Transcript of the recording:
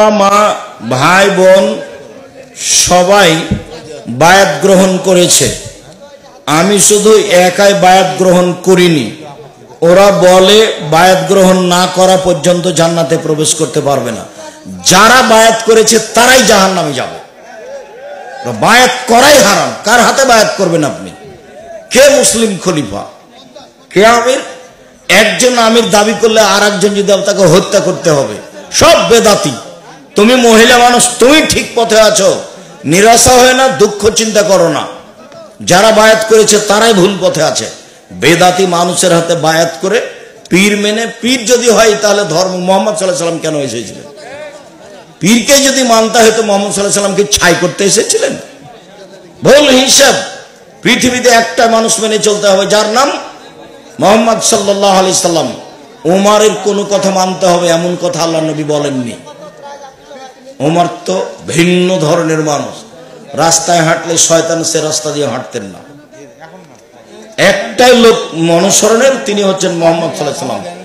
মা ভাই বোন সবাই বায়াত গ্রহণ করেছে, আমি শুধু একাই বায়াত গ্রহণ করিনি। ওরা বলে বায়াত গ্রহণ না করা পর্যন্ত জান্নাতে প্রবেশ করতে পারবে না। যারা বায়াত করেছে তারাই জাহান্নামে যাবে। বায়াত করাই হারাম। কার হাতে বায়াত করবেন আপনি? কে মুসলিম খলিফা, কে আমির? একজন আমির দাবি করলে আর একজন যদি তাকে হত্যা করতে হবে। সব বেদাতি। তুমি মহিলা মানুষ, তুমি ঠিক পথে আছো, নিরাশা হয় না, দুঃখ চিন্তা করো না। যারা বায়াত করেছে তারাই ভুল পথে আছে। বেদাতি মানুষের হাতে বায়াত করে পীর মেনে, পীর যদি হয় তাহলে ধর্ম মোহাম্মদ সাল্লাল্লাহু আলাইহি সাল্লাম কেন এসেছিলেন? পীরকে যদি মানতে হয় তো মোহাম্মদ সাল্লাল্লাহু আলাইহি সাল্লামকে ছাই করতে এসেছিলেন? ভুল হিসাব। পৃথিবীতে একটা মানুষ মেনে চলতে হবে, যার নাম মোহাম্মদ সাল্লাল্লাহু আলাইহি সাল্লাম। উমারের কোনো কথা মানতে হবে এমন কথা আল্লাহ নবী বলেননি। উমর তো ভিন্ন ধরনের মানুষ। রাস্তায় হাঁটলে শয়তান সে রাস্তা দিয়ে হাঁটতেন না। একটাই লোক অনুসরণের, তিনি হচ্ছেন মোহাম্মদ সাল্লাল্লাহু আলাইহি সাল্লাম।